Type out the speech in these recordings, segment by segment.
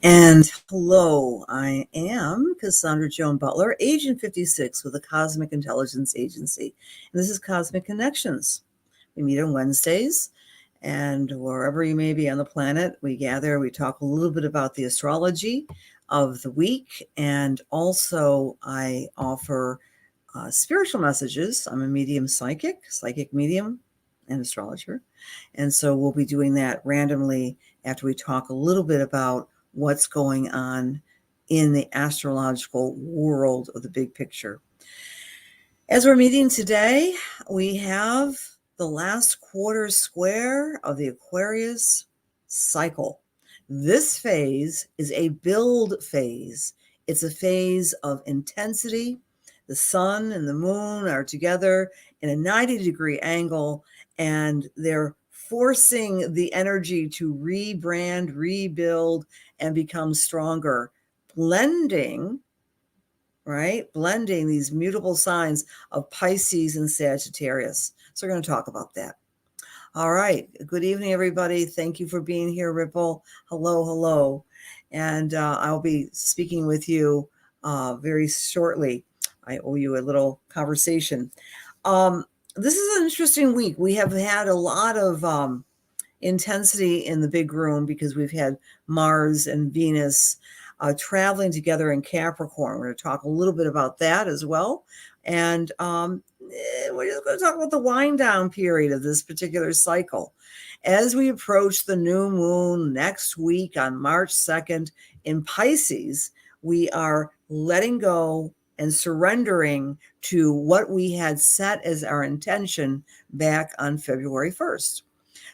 And hello, I am Cassandra Joan Butler, Agent 56 with the Cosmic Intelligence Agency. And this is Cosmic Connections. We meet on Wednesdays, and wherever you may be on the planet, we gather, we talk a little bit about the astrology of the week, and also I offer spiritual messages. I'm a medium psychic medium, and astrologer. And so we'll be doing that randomly after we talk a little bit about what's going on in the astrological world of the big picture. As we're meeting today, we have the last quarter square of the Aquarius cycle. This phase is a build phase. It's a phase of intensity. The sun and the moon are together in a 90-degree angle, and they're forcing the energy to rebrand, rebuild, and become stronger, blending these mutable signs of Pisces and Sagittarius. So we're going to talk about that. All right. Good evening, everybody. Thank you for being here, Ripple. Hello. And I'll be speaking with you very shortly. I owe you a little conversation. This is an interesting week. We have had a lot of intensity in the big room because we've had Mars and Venus traveling together in Capricorn. We're going to talk a little bit about that as well. And we're just going to talk about the wind down period of this particular cycle. As we approach the new moon next week on March 2nd in Pisces, we are letting go and surrendering to what we had set as our intention back on February 1st.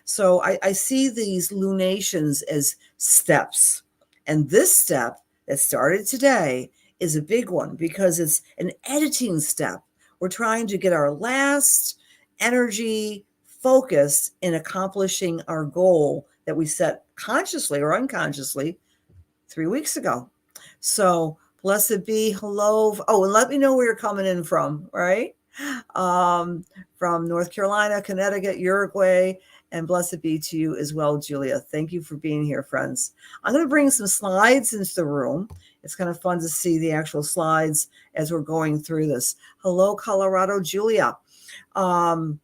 So I see these lunations as steps. And this step that started today is a big one because it's an editing step. We're trying to get our last energy focused in accomplishing our goal that we set consciously or unconsciously 3 weeks ago. So blessed be, hello. Oh, and let me know where you're coming in from, right? From North Carolina, Connecticut, Uruguay, and blessed be to you as well, Julia. Thank you for being here, friends. I'm going to bring some slides into the room. It's kind of fun to see the actual slides as we're going through this. Hello, Colorado, Julia. And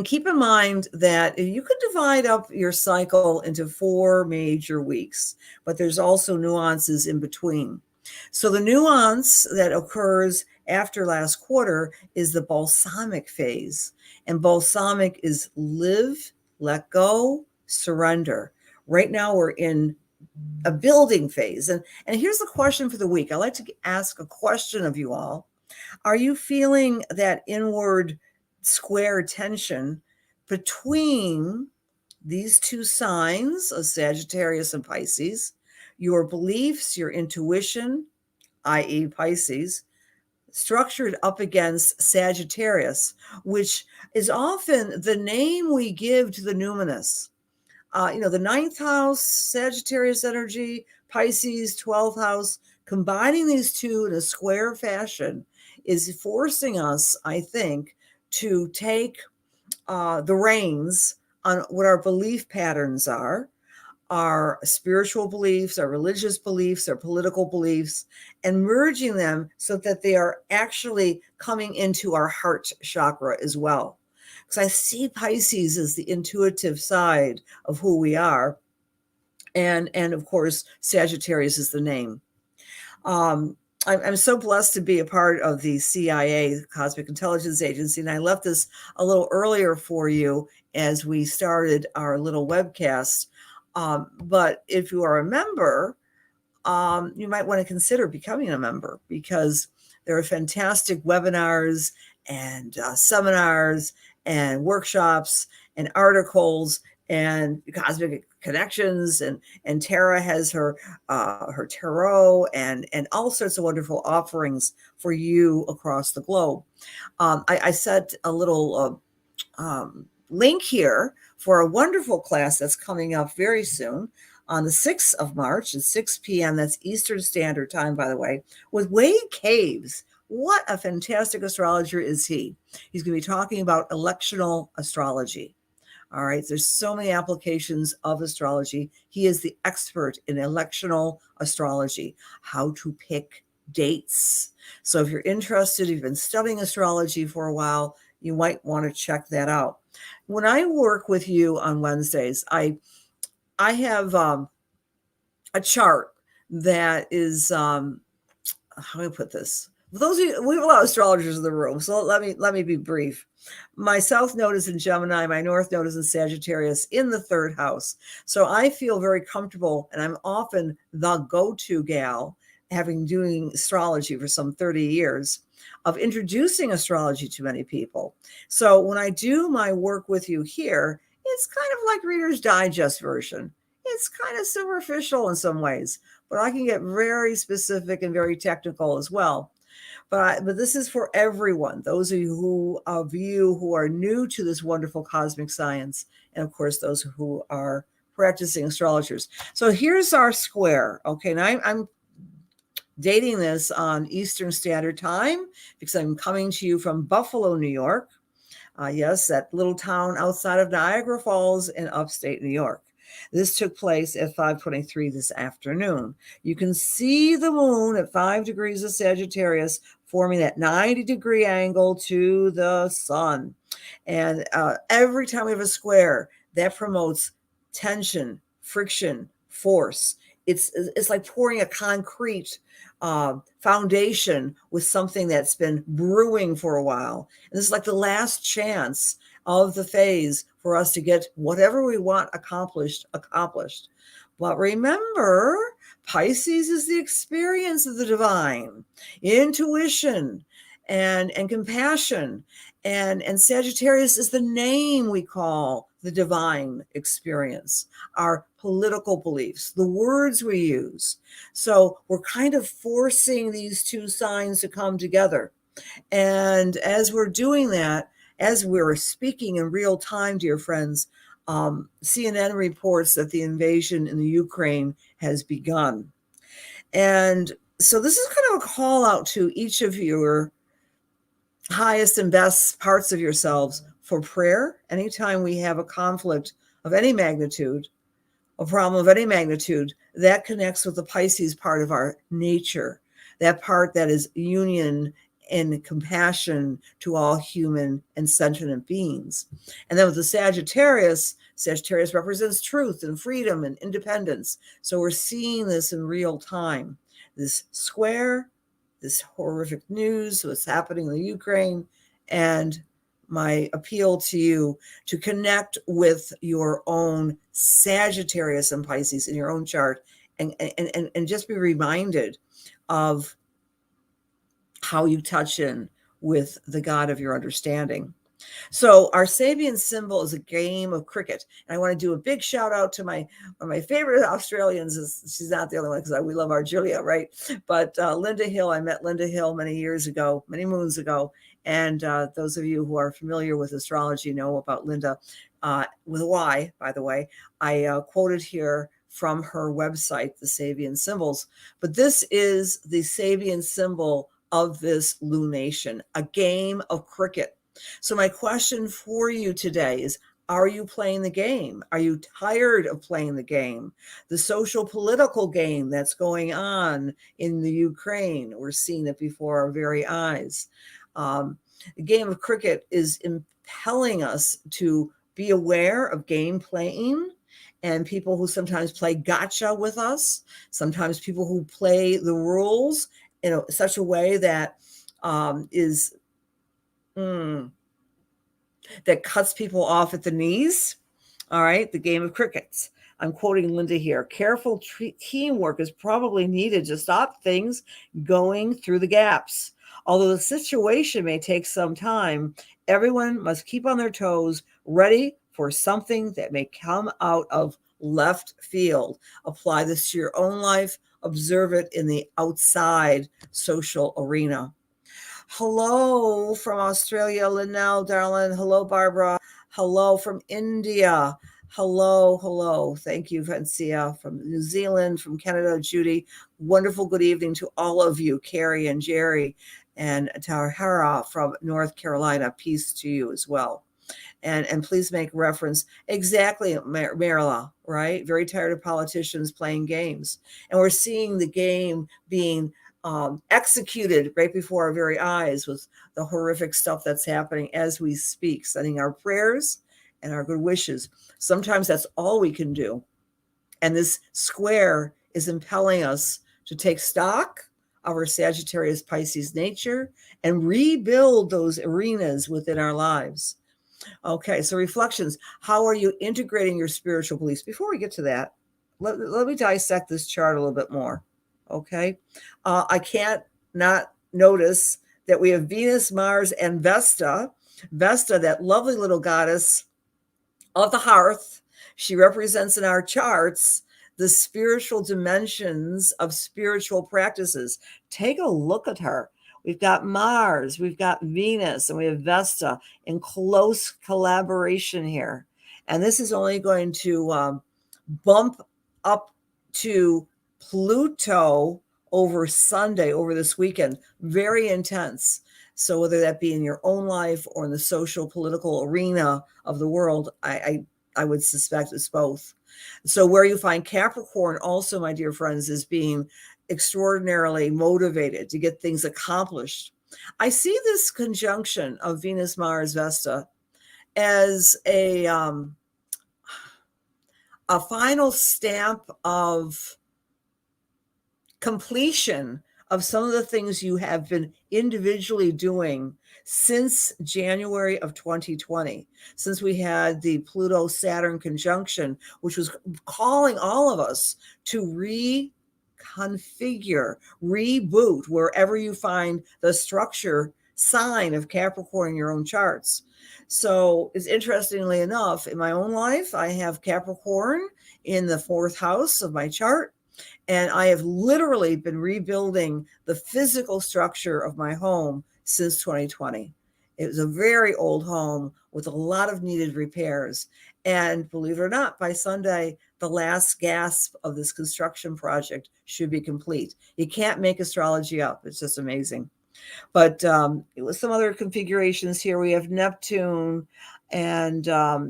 keep in mind that you could divide up your cycle into 4 major weeks, but there's also nuances in between. So the nuance that occurs after last quarter is the balsamic phase. And balsamic is live, let go, surrender. Right now we're in a building phase. And here's the question for the week. I like to ask a question of you all. Are you feeling that inward square tension between these two signs of Sagittarius and Pisces, your beliefs, your intuition, i.e. Pisces, structured up against Sagittarius, which is often the name we give to the numinous. The 9th house, Sagittarius energy, Pisces, 12th house, combining these two in a square fashion is forcing us, I think, to take the reins on what our belief patterns are, our spiritual beliefs, our religious beliefs, our political beliefs, and merging them so that they are actually coming into our heart chakra as well. Because I see Pisces as the intuitive side of who we are. And of course, Sagittarius is the name. I'm so blessed to be a part of the CIA, Cosmic Intelligence Agency, and I left this a little earlier for you as we started our little webcast. But if you are a member, you might want to consider becoming a member because there are fantastic webinars and seminars and workshops and articles and cosmic connections, and Tara has her tarot and all sorts of wonderful offerings for you across the globe. I set a little link here for a wonderful class that's coming up very soon on the 6th of March at 6 p.m. That's Eastern Standard Time, by the way, with Wade Caves. What a fantastic astrologer is he. He's going to be talking about electional astrology. All right. There's so many applications of astrology. He is the expert in electional astrology, how to pick dates. So if you're interested, if you've been studying astrology for a while, you might want to check that out. When I work with you on Wednesdays, I have a chart that is how do I put this? For those of you, we have a lot of astrologers in the room, so let me be brief. My south node is in Gemini, my north node is in Sagittarius in the third house. So I feel very comfortable, and I'm often the go-to gal, having doing astrology for some 30 years, of introducing astrology to many people. So when I do my work with you here, it's kind of like Reader's Digest version. It's kind of superficial in some ways, but I can get very specific and very technical as well. But this is for everyone. Those of you who are new to this wonderful cosmic science, and of course those who are practicing astrologers. So here's our square. Okay, now I'm dating this on Eastern Standard Time because I'm coming to you from Buffalo, New York. Yes, that little town outside of Niagara Falls in upstate New York. This took place at 5:23 this afternoon. You can see the moon at 5 degrees of Sagittarius forming that 90-degree angle to the sun. And every time we have a square, that promotes tension, friction, force. It's like pouring a concrete foundation with something that's been brewing for a while. And this is like the last chance of the phase for us to get whatever we want accomplished. But remember, Pisces is the experience of the divine, intuition, and compassion. And Sagittarius is the name we call the divine experience, our political beliefs, the words we use. So we're kind of forcing these two signs to come together. And as we're doing that, as we're speaking in real time, dear friends, CNN reports that the invasion in the Ukraine has begun. And so this is kind of a call out to each of your highest and best parts of yourselves for prayer. Anytime we have a conflict of any magnitude, a problem of any magnitude, that connects with the Pisces part of our nature, that part that is union and compassion to all human and sentient beings. And then with the Sagittarius represents truth and freedom and independence. So we're seeing this in real time. This square, this horrific news, what's happening in the Ukraine, and my appeal to you to connect with your own Sagittarius and Pisces in your own chart and just be reminded of how you touch in with the God of your understanding. So our Sabian symbol is a game of cricket. And I want to do a big shout out to one of my favorite Australians. She's not the only one because we love our Julia, right? But Linda Hill, I met Linda Hill many moons ago. And those of you who are familiar with astrology know about Linda, with a Y, by the way. I quoted here from her website, the Sabian symbols. But this is the Sabian symbol of this lunation, a game of cricket. So my question for you today is, are you playing the game? Are you tired of playing the game? The social political game that's going on in the Ukraine, we're seeing it before our very eyes. The game of cricket is impelling us to be aware of game playing and people who sometimes play gotcha with us, sometimes people who play the rules in such a way that that cuts people off at the knees. All right, the game of crickets. I'm quoting Linda here. Careful teamwork is probably needed to stop things going through the gaps. Although the situation may take some time, everyone must keep on their toes, ready for something that may come out of left field. Apply this to your own life. Observe it in the outside social arena. Hello from Australia, Linnell, darling. Hello, Barbara. Hello from India. Hello. Thank you, Vancia, from New Zealand, from Canada, Judy. Wonderful good evening to all of you, Carrie and Jerry, and Tahara from North Carolina. Peace to you as well. And please make reference. Exactly, Marilla, right? Very tired of politicians playing games. And we're seeing the game being executed right before our very eyes with the horrific stuff that's happening as we speak, sending our prayers and our good wishes. Sometimes that's all we can do. And this square is impelling us to take stock of our Sagittarius Pisces nature and rebuild those arenas within our lives. Okay, so reflections. How are you integrating your spiritual beliefs? Before we get to that, let me dissect this chart a little bit more. Okay, I can't not notice that we have Venus, Mars, and Vesta. Vesta, that lovely little goddess of the hearth. She represents in our charts the spiritual dimensions of spiritual practices. Take a look at her. We've got Mars, we've got Venus, and we have Vesta in close collaboration here. And this is only going to bump up to Pluto over Sunday, over this weekend. Very intense. So whether that be in your own life or in the social political arena of the world, I would suspect it's both. So where you find Capricorn also, my dear friends, is being extraordinarily motivated to get things accomplished. I see this conjunction of Venus, Mars, Vesta as a final stamp of completion of some of the things you have been individually doing since January of 2020, since we had the Pluto-Saturn conjunction, which was calling all of us to reconfigure, reboot wherever you find the structure sign of Capricorn in your own charts. So it's interestingly enough, in my own life, I have Capricorn in the 4th house of my chart. And I have literally been rebuilding the physical structure of my home since 2020. It was a very old home with a lot of needed repairs. And believe it or not, by Sunday, the last gasp of this construction project should be complete. You can't make astrology up. It's just amazing. But with some other configurations here, we have Neptune, and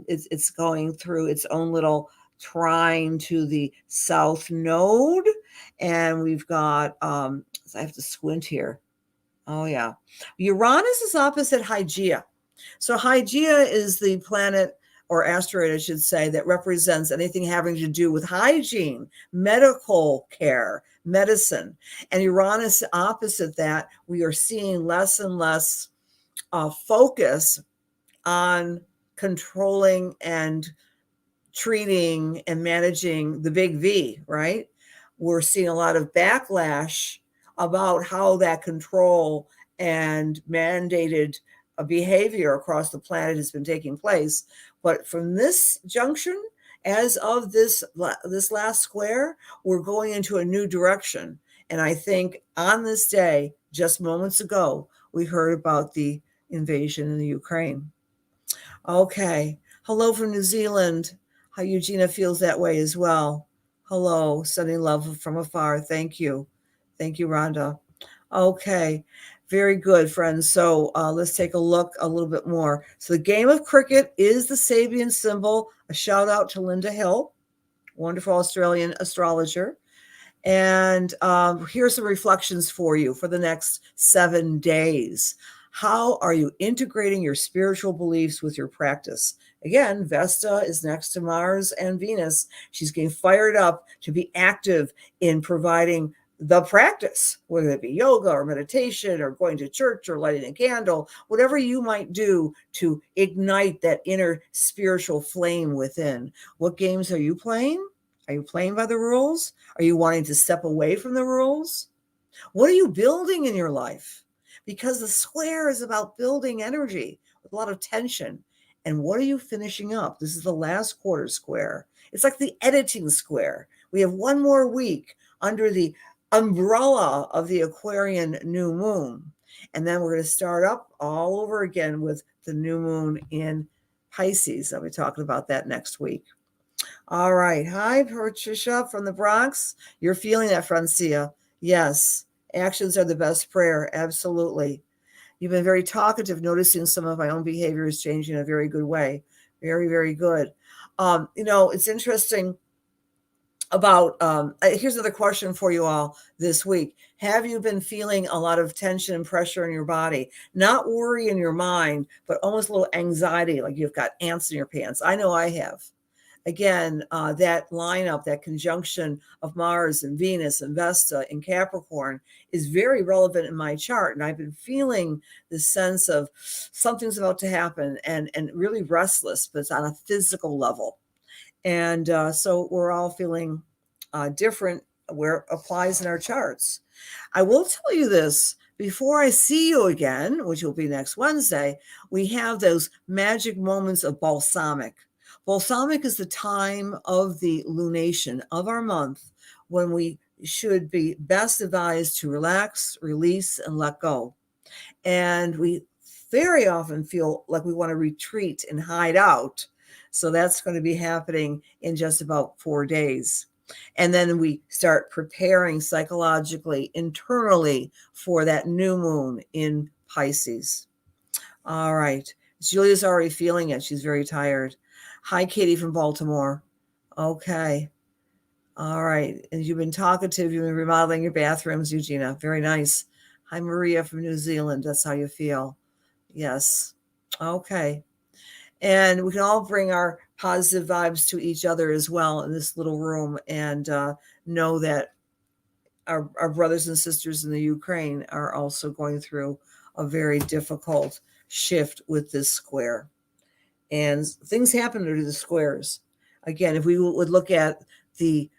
it's going through its own little trine to the south node. And we've got, I have to squint here. Oh, yeah. Uranus is opposite Hygeia. So Hygeia is the planet or asteroid, I should say, that represents anything having to do with hygiene, medical care, medicine. And Uranus opposite that, we are seeing less and less focus on controlling and treating and managing the big V, right? We're seeing a lot of backlash about how that control and mandated behavior across the planet has been taking place. But from this junction, as of this last square, we're going into a new direction. And I think on this day, just moments ago, we heard about the invasion in the Ukraine. Okay. Hello from New Zealand. How Eugenia feels that way as well. Hello, sending love from afar. Thank you. Thank you, Rhonda. Okay, very good, friends. So let's take a look a little bit more. So the game of cricket is the Sabian symbol. A shout out to Linda Hill, wonderful Australian astrologer. And here's some reflections for you for the next 7 days. How are you integrating your spiritual beliefs with your practice? Again, Vesta is next to Mars and Venus. She's getting fired up to be active in providing the practice, whether it be yoga or meditation or going to church or lighting a candle, whatever you might do to ignite that inner spiritual flame within. What games are you playing? Are you playing by the rules? Are you wanting to step away from the rules? What are you building in your life? Because the square is about building energy with a lot of tension. And what are you finishing up? This is the last quarter square. It's like the editing square. We have one more week under the umbrella of the Aquarian new moon. And then we're going to start up all over again with the new moon in Pisces. I'll be talking about that next week. All right. Hi, Patricia from the Bronx. You're feeling that, Francia. Yes. Actions are the best prayer. Absolutely. You've been very talkative, noticing some of my own behavior is changing in a very good way. Very, very good. It's interesting about, here's another question for you all this week. Have you been feeling a lot of tension and pressure in your body? Not worry in your mind, but almost a little anxiety, like you've got ants in your pants. I know I have. Again, that lineup, that conjunction of Mars and Venus and Vesta and Capricorn is very relevant in my chart. And I've been feeling this sense of something's about to happen and really restless, but it's on a physical level. And so we're all feeling different where it applies in our charts. I will tell you this. Before I see you again, which will be next Wednesday, we have those magic moments of balsamic. Balsamic is the time of the lunation of our month when we should be best advised to relax, release, and let go. And we very often feel like we want to retreat and hide out. So that's going to be happening in just about 4 days. And then we start preparing psychologically, internally for that new moon in Pisces. All right. Julia's already feeling it. She's very tired. Hi, Katie from Baltimore. Okay. All right. And you've been talkative. You've been remodeling your bathrooms, Eugenia. Very nice. Hi, Maria from New Zealand. That's how you feel. Yes. Okay. And we can all bring our positive vibes to each other as well in this little room and know that our brothers and sisters in the Ukraine are also going through a very difficult shift with this square. And things happen to the squares. Again, if we would look at the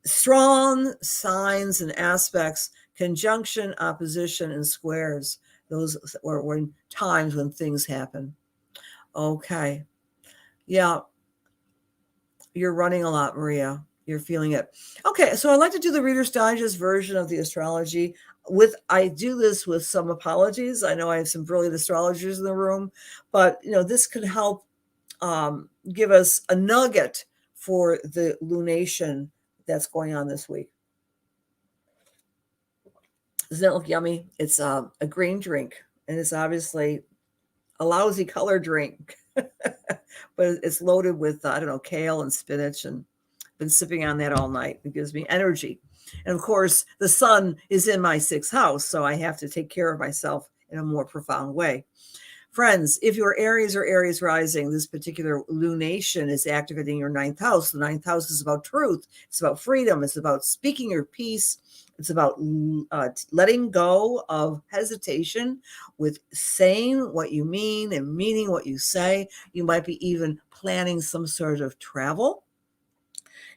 strong signs and aspects, conjunction, opposition, and squares, those were times when things happen. Okay. Yeah. You're running a lot, Maria. You're feeling it. Okay. So I'd like to do the Reader's Digest version of the astrology. I do this with some apologies. I know I have some brilliant astrologers in the room, but this could help give us a nugget for the lunation that's going on this week. Doesn't that look yummy? It's a green drink, and it's obviously a lousy color drink, but it's loaded with, kale and spinach, and been sipping on that all night. It gives me energy. And of course, the sun is in my 6th house, so I have to take care of myself in a more profound way. Friends, if you're Aries or Aries rising, this particular lunation is activating your 9th house. The 9th house is about truth. It's about freedom. It's about speaking your piece. It's about letting go of hesitation with saying what you mean and meaning what you say. You might be even planning some sort of travel.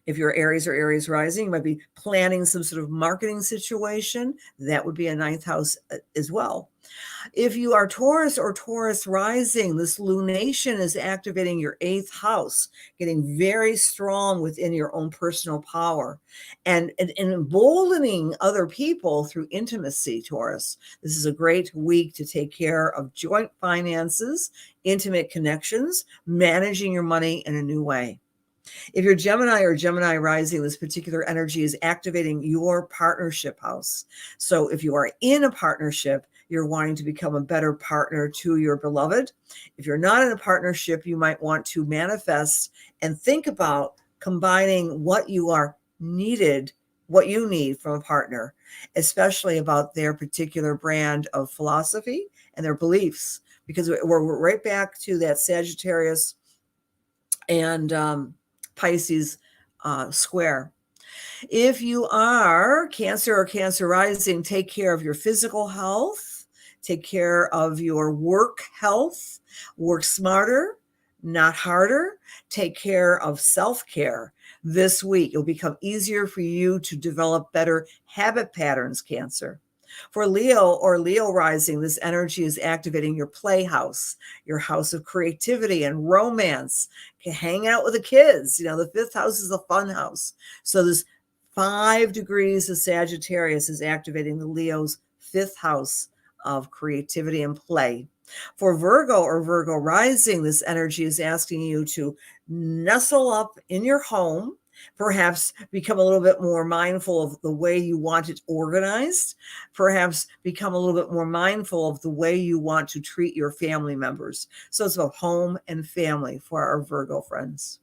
If you're Aries or Aries rising, you might be planning some sort of marketing situation. That would be a 9th house as well. If you are Taurus or Taurus rising, this lunation is activating your 8th house, getting very strong within your own personal power and emboldening other people through intimacy, Taurus. This is a great week to take care of joint finances, intimate connections, managing your money in a new way. If you're Gemini or Gemini rising, this particular energy is activating your partnership house. So if you are in a partnership, you're wanting to become a better partner to your beloved. If you're not in a partnership, you might want to manifest and think about combining what you need from a partner, especially about their particular brand of philosophy and their beliefs, because we're right back to that Sagittarius and Pisces square. If you are Cancer or Cancer rising, take care of your physical health, take care of your work health, work smarter, not harder, take care of self-care. This week, it'll become easier for you to develop better habit patterns, Cancer. For Leo or Leo rising, this energy is activating your playhouse, your house of creativity and romance. You can hang out with the kids. The 5th house is a fun house. So this 5 degrees of Sagittarius is activating the Leo's 5th house of creativity and play. For Virgo or Virgo rising, this energy is asking you to nestle up in your home, Perhaps become a little bit more mindful of the way you want it organized. Perhaps become a little bit more mindful of the way you want to treat your family members. So it's about home and family for our Virgo friends.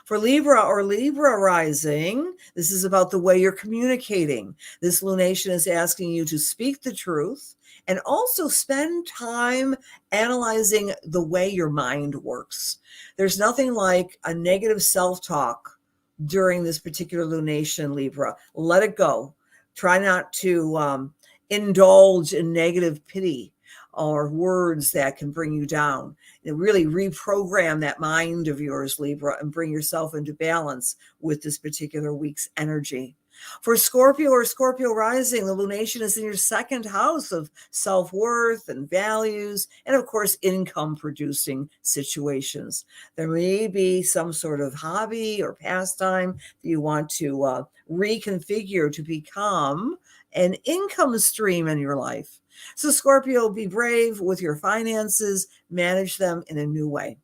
For Libra or Libra rising, this is about the way you're communicating. This lunation is asking you to speak the truth and also spend time analyzing the way your mind works. There's nothing like a negative self-talk during this particular lunation, Libra. Let it go. Try not to indulge in negative pity or words that can bring you down. And really reprogram that mind of yours, Libra, and bring yourself into balance with this particular week's energy. For Scorpio or Scorpio rising, the lunation is in your second house of self-worth and values, and of course, income producing situations. There may be some sort of hobby or pastime that you want to reconfigure to become an income stream in your life. So Scorpio, be brave with your finances, manage them in a new way.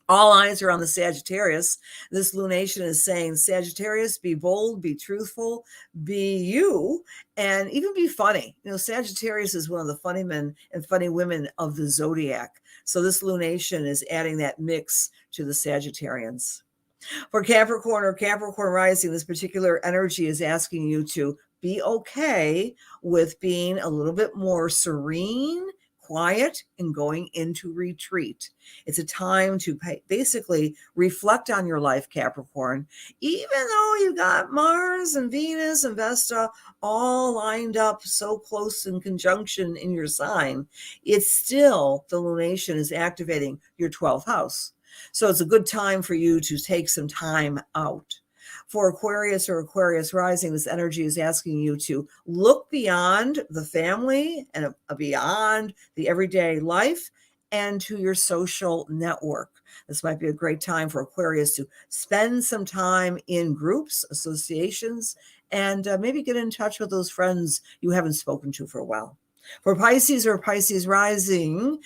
All eyes are on the Sagittarius. This lunation is saying, Sagittarius, be bold, be truthful, be you, and even be funny. You know, Sagittarius is one of the funny men and funny women of the zodiac. So this lunation is adding that mix to the Sagittarians. For Capricorn or Capricorn rising, this particular energy is asking you to be okay with being a little bit more serene, quiet, and going into retreat. It's a time to basically reflect on your life, Capricorn. Even though you got Mars and Venus and Vesta all lined up so close in conjunction in your sign, it's still, the lunation is activating your 12th house. So it's a good time for you to take some time out. For Aquarius or Aquarius rising, this energy is asking you to look beyond the family and beyond the everyday life and to your social network. This might be a great time for Aquarius to spend some time in groups, associations, and maybe get in touch with those friends you haven't spoken to for a while. For Pisces or Pisces rising,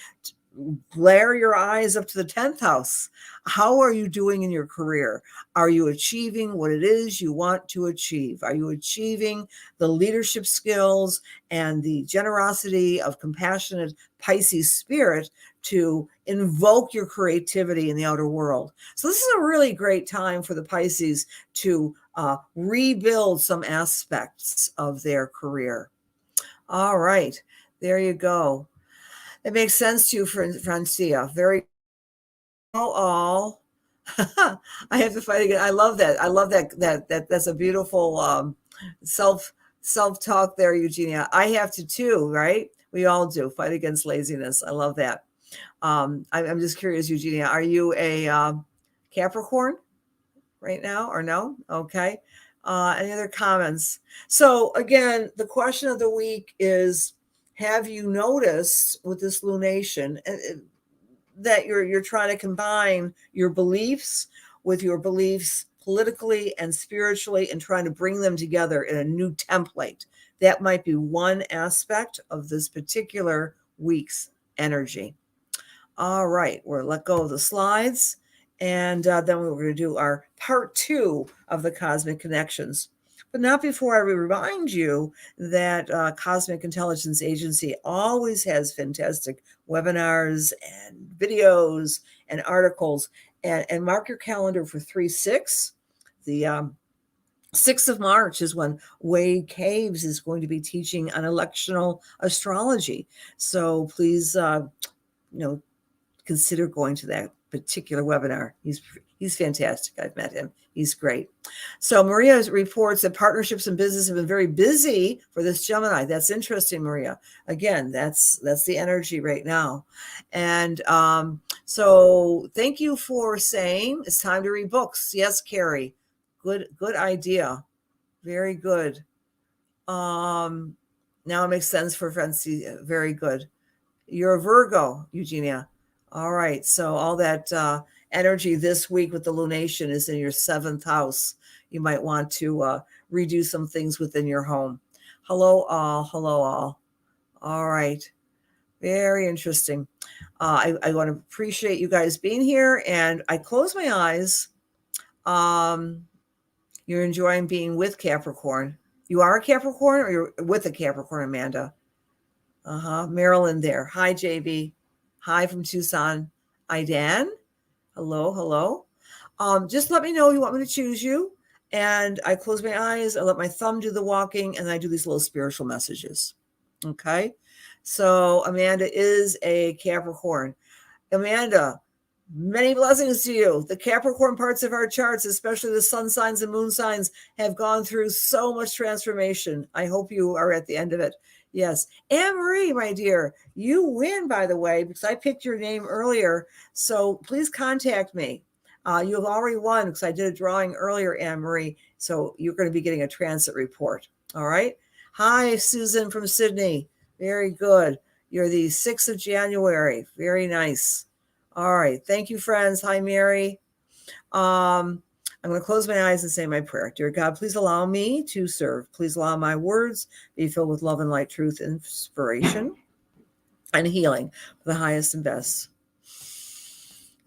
glare your eyes up to the 10th house. How are you doing in your career? Are you achieving what it is you want to achieve? Are you achieving the leadership skills and the generosity of compassionate Pisces spirit to invoke your creativity in the outer world? So this is a really great time for the Pisces to rebuild some aspects of their career. All right, there you go. It makes sense to you, Francia. Very all. I have to fight again. I love that. I love that. That's a beautiful self-talk there, Eugenia. I have to too, right? We all do. Fight against laziness. I love that. I'm just curious, Eugenia. Are you a Capricorn right now or no? Okay. Any other comments? So again, the question of the week is, have you noticed with this lunation that you're trying to combine your beliefs with your beliefs politically and spiritually and trying to bring them together in a new template? That might be one aspect of this particular week's energy. All right, we're let go of the slides, and then we're going to do our part 2 of the Cosmic Connections. But not before I remind you that Cosmic Intelligence Agency always has fantastic webinars and videos and articles. And mark your calendar for 3/6. The 6th of March is when Wade Caves is going to be teaching on electional astrology. So please, consider going to that particular webinar. He's fantastic. I've met him. He's great. So Maria reports that partnerships and business have been very busy for this Gemini. That's interesting, Maria. Again, that's the energy right now. And so thank you for saying it's time to read books. Yes, Carrie. Good idea. Very good. Now it makes sense for Francie. Very good. You're a Virgo, Eugenia. All right. So all that energy this week with the lunation is in your 7th house. You might want to redo some things within your home. Hello, all. Hello, all. All right. Very interesting. I want to appreciate you guys being here. And I close my eyes You're enjoying being with Capricorn. You are a Capricorn, or you're with a Capricorn, Amanda? Marilyn there. Hi, JB. Hi from Tucson. Idan. Hello, hello. Just let me know you want me to choose you. And I close my eyes, I let my thumb do the walking, and I do these little spiritual messages. Okay. So Amanda is a Capricorn. Amanda, many blessings to you. The Capricorn parts of our charts, especially the sun signs and moon signs, have gone through so much transformation. I hope you are at the end of it. Yes. Anne Marie, my dear, you win, by the way, because I picked your name earlier. So please contact me. You've already won because I did a drawing earlier, Anne Marie. So you're going to be getting a transit report. All right. Hi, Susan from Sydney. Very good. You're the 6th of January. Very nice. All right. Thank you, friends. Hi, Mary. I'm going to close my eyes and say my prayer. Dear God, please allow me to serve. Please allow my words be filled with love and light, truth, inspiration, and healing for the highest and best.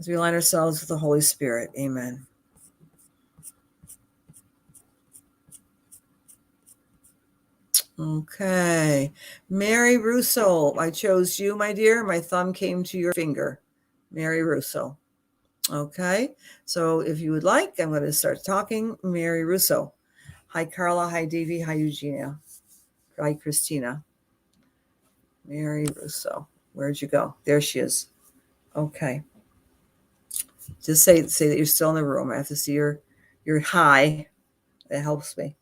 As we align ourselves with the Holy Spirit. Amen. Okay. Mary Russo, I chose you, my dear. My thumb came to your finger. Mary Russo. Okay. So if you would like, I'm going to start talking. Mary Russo. Hi, Carla. Hi, Davy. Hi, Eugenia. Hi, Christina. Mary Russo. Where'd you go? There she is. Okay. Just say that you're still in the room. I have to see your hi. That helps me.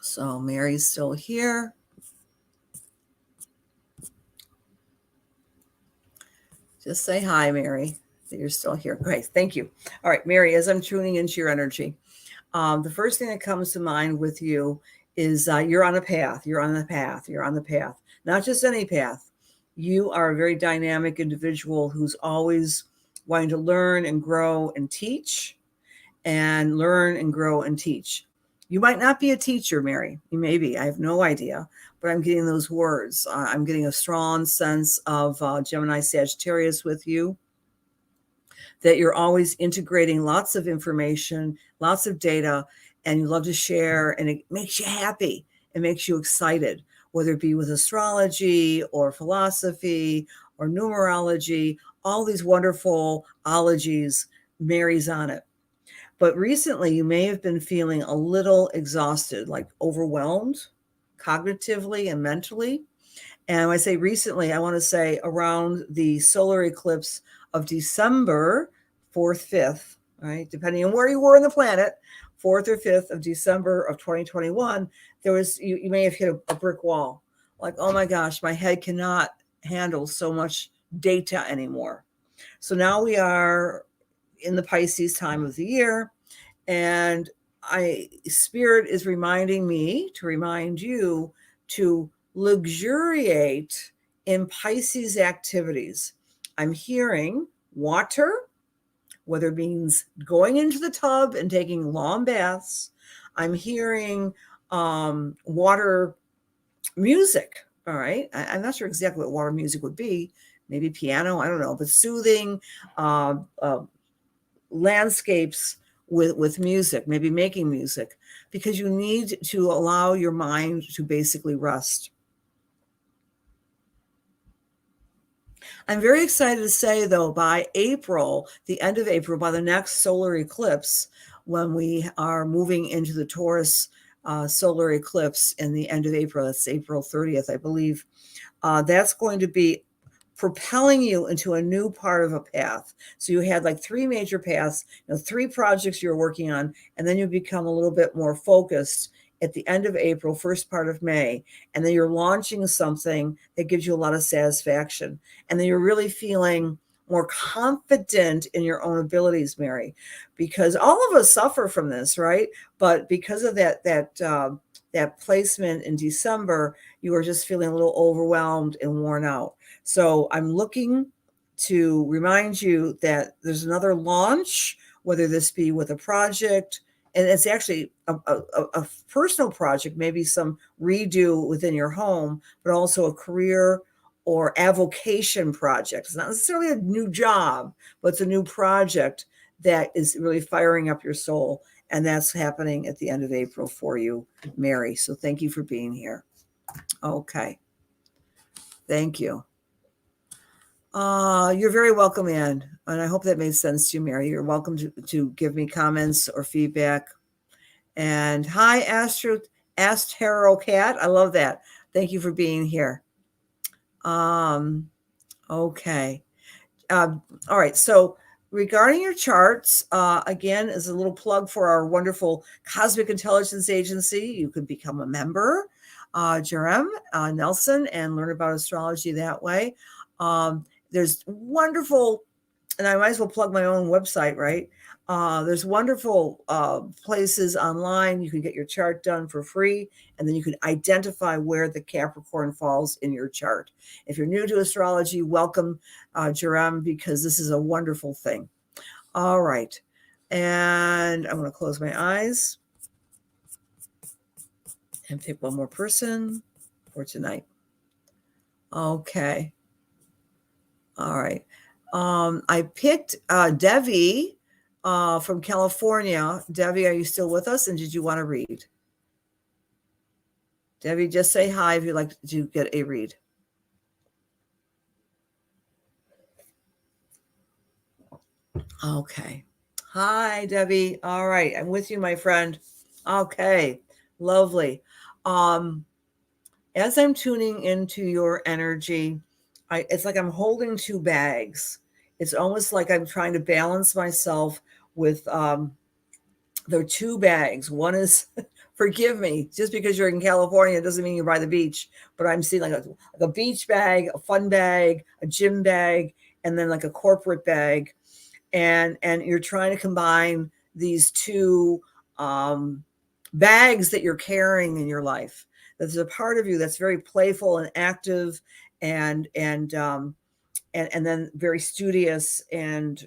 So Mary's still here. Just say hi, Mary, that you're still here. Great. Thank you. All right, Mary, as I'm tuning into your energy, the first thing that comes to mind with you is you're on a path. You're on the path. You're on the path. Not just any path. You are a very dynamic individual who's always wanting to learn and grow and teach, and learn and grow and teach. You might not be a teacher, Mary. You may be. I have no idea. But I'm getting those words. I'm getting a strong sense of Gemini Sagittarius with you, that you're always integrating lots of information, lots of data, and you love to share, and it makes you happy. It makes you excited, whether it be with astrology or philosophy or numerology, all these wonderful ologies. Mary's on it. But recently, you may have been feeling a little exhausted, like overwhelmed cognitively and mentally. And when I say recently, I want to say around the solar eclipse of December 4th, 5th, right? Depending on where you were on the planet, 4th or 5th of December of 2021, there was, you may have hit a brick wall. Like, oh my gosh, my head cannot handle so much data anymore. So now we are in the Pisces time of the year, and Spirit is reminding me to remind you to luxuriate in Pisces activities. I'm hearing water, whether it means going into the tub and taking long baths. I'm hearing water music. All right. I'm not sure exactly what water music would be. Maybe piano. I don't know. But soothing landscapes with music, maybe making music, because you need to allow your mind to basically rest. I'm very excited to say, though, by April, the end of April, by the next solar eclipse, when we are moving into the Taurus solar eclipse in the end of April, that's April 30th, I believe, that's going to be propelling you into a new part of a path. So you had like 3 major paths, 3 projects you're working on, and then you become a little bit more focused at the end of April, first part of May, and then you're launching something that gives you a lot of satisfaction. And then you're really feeling more confident in your own abilities, Mary, because all of us suffer from this, right? But because of that placement in December, you are just feeling a little overwhelmed and worn out. So I'm looking to remind you that there's another launch, whether this be with a project, and it's actually a personal project, maybe some redo within your home, but also a career or avocation project. It's not necessarily a new job, but it's a new project that is really firing up your soul. And that's happening at the end of April for you, Mary. So thank you for being here. Okay. Thank you. You're very welcome, Ann. And I hope that made sense to you, Mary. You're welcome to give me comments or feedback. And hi, Astro Cat. I love that. Thank you for being here. Okay. All right. So regarding your charts, again, as a little plug for our wonderful Cosmic Intelligence Agency, you could become a member, Jerem Nelson, and learn about astrology that way. There's wonderful, and I might as well plug my own website, right? There's wonderful places online. You can get your chart done for free, and then you can identify where the Capricorn falls in your chart. If you're new to astrology, welcome, Jerem, because this is a wonderful thing. All right. And I'm going to close my eyes and pick one more person for tonight. Okay. All right. I picked Devi from California. Devi, are you still with us? And did you want to read? Devi, just say hi if you'd like to get a read. Okay. Hi, Debbie. All right. I'm with you, my friend. Okay. Lovely. As I'm tuning into your energy, it's like I'm holding two bags. It's almost like I'm trying to balance myself with there are two bags. One is, forgive me, just because you're in California doesn't mean you're by the beach, but I'm seeing like a beach bag, a fun bag, a gym bag, and then like a corporate bag. And you're trying to combine these two bags that you're carrying in your life. There's a part of you that's very playful and active and then very studious and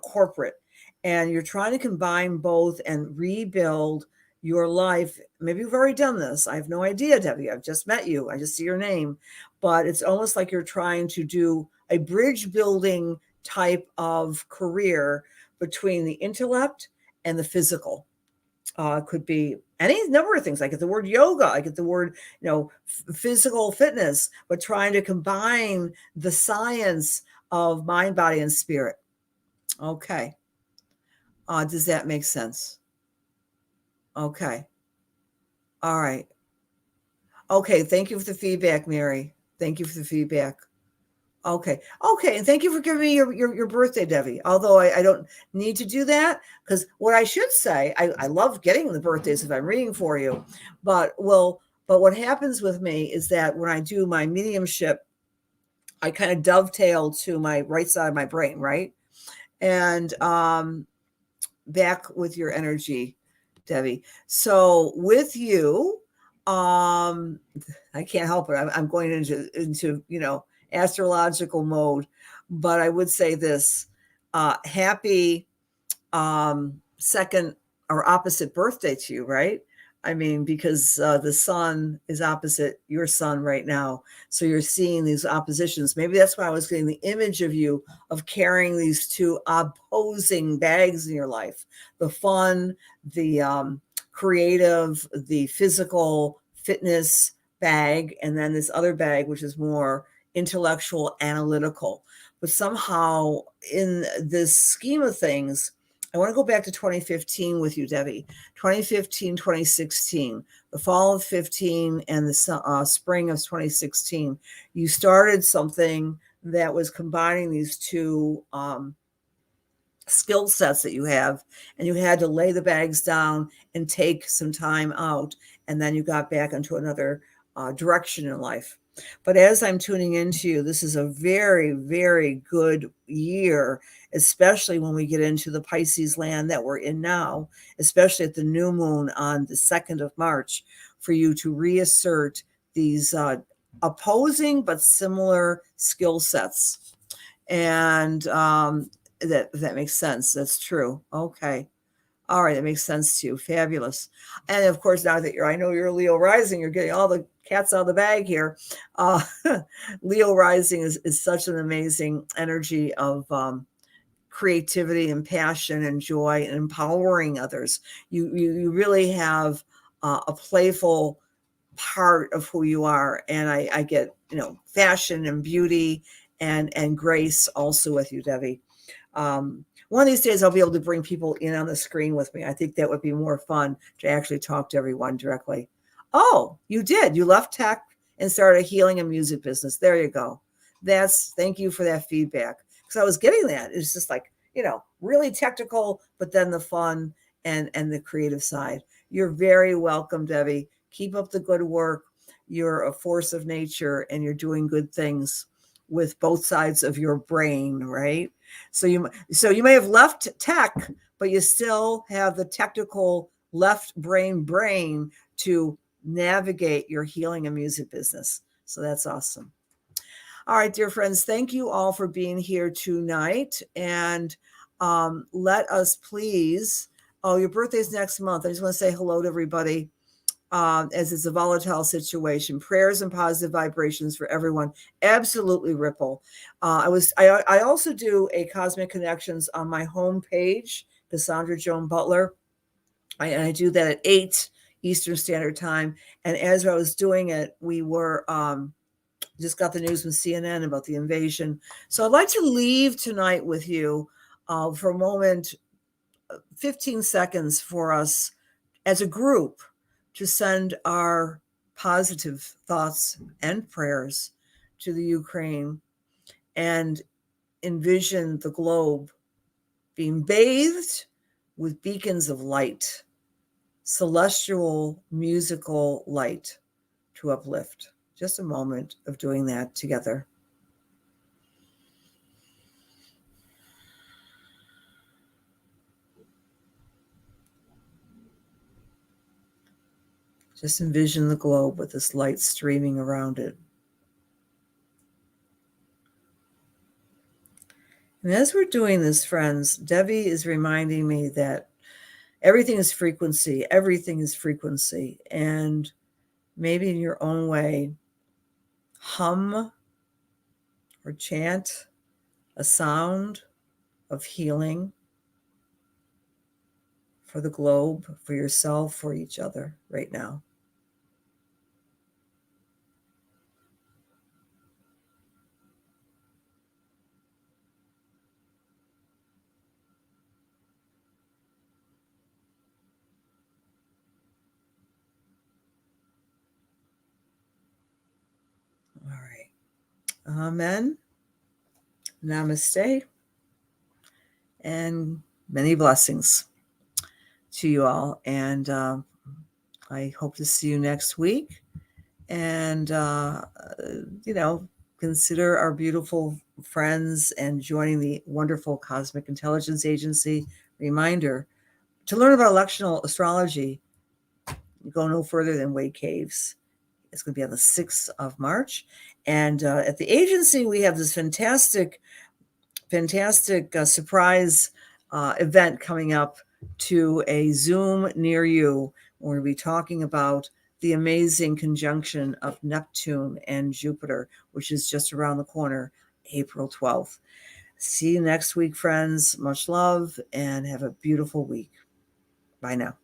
corporate. And you're trying to combine both and rebuild your life. Maybe you've already done this. I have no idea, Debbie. I've just met you. I just see your name. But it's almost like you're trying to do a bridge building type of career between the intellect and the physical. It could be any number of things. I get the word yoga. I get the word, physical fitness, but trying to combine the science of mind, body, and spirit. Okay. Does that make sense? Okay. All right. Okay. Thank you for the feedback, Mary. Thank you for the feedback. Okay. And thank you for giving me your birthday, Debbie. Although I don't need to do that, because what I should say, I love getting the birthdays if I'm reading for you, but what happens with me is that when I do my mediumship, I kind of dovetail to my right side of my brain, right? And back with your energy, Debbie. So with you, I can't help it. I'm going into astrological mode, but I would say this: happy second or opposite birthday to you, right? I mean, because the sun is opposite your sun right now. So you're seeing these oppositions. Maybe that's why I was getting the image of you of carrying these two opposing bags in your life: the fun, the creative, the physical fitness bag, and then this other bag, which is more intellectual, analytical. But somehow in this scheme of things, I want to go back to 2015 with you, Debbie. 2015, 2016, the fall of 15 and the spring of 2016. You started something that was combining these two skill sets that you have, and you had to lay the bags down and take some time out. And then you got back into another direction in life. But as I'm tuning into you, this is a very, very good year, especially when we get into the Pisces land that we're in now, especially at the new moon on the 2nd of March, for you to reassert these opposing but similar skill sets. And that makes sense. That's true. Okay. All right, that makes sense to you. Fabulous. And of course, now that I know you're a Leo rising, you're getting all the cats out of the bag here. Uh, Leo rising is such an amazing energy of creativity and passion and joy and empowering others. You really have a playful part of who you are, and I get fashion and beauty and grace also with you, Debbie. One of these days I'll be able to bring people in on the screen with me. I think that would be more fun to actually talk to everyone directly. Oh, you did. You left tech and started a healing and music business. There you go. Thank you for that feedback. Because I was getting that. It's just like, really technical, but then the fun and the creative side. You're very welcome, Debbie. Keep up the good work. You're a force of nature and you're doing good things with both sides of your brain, right? So you may have left tech, but you still have the technical left brain to navigate your healing and music business. So that's awesome. All right, dear friends, thank you all for being here tonight. And let us please, your birthday's next month. I just want to say hello to everybody. As it's a volatile situation, prayers and positive vibrations for everyone. Absolutely, Ripple. I also do a Cosmic Connections on my homepage, Cassandra Joan Butler. I do that at 8 Eastern Standard Time. And as I was doing it, we were just got the news from CNN about the invasion. So I'd like to leave tonight with you for a moment, 15 seconds for us as a group to send our positive thoughts and prayers to the Ukraine and envision the globe being bathed with beacons of light, celestial musical light to uplift. Just a moment of doing that together. Just envision the globe with this light streaming around it. And as we're doing this, friends, Debbie is reminding me that everything is frequency. Everything is frequency. And maybe in your own way, hum or chant a sound of healing for the globe, for yourself, for each other right now. All right. Amen. Namaste. And many blessings to you all. And I hope to see you next week. And, consider our beautiful friends and joining the wonderful Cosmic Intelligence Agency. Reminder, to learn about electional astrology, go no further than Wade Caves. It's going to be on the 6th of March. And at the agency, we have this fantastic surprise event coming up to a Zoom near you. We're going to be talking about the amazing conjunction of Neptune and Jupiter, which is just around the corner, April 12th. See you next week, friends. Much love and have a beautiful week. Bye now.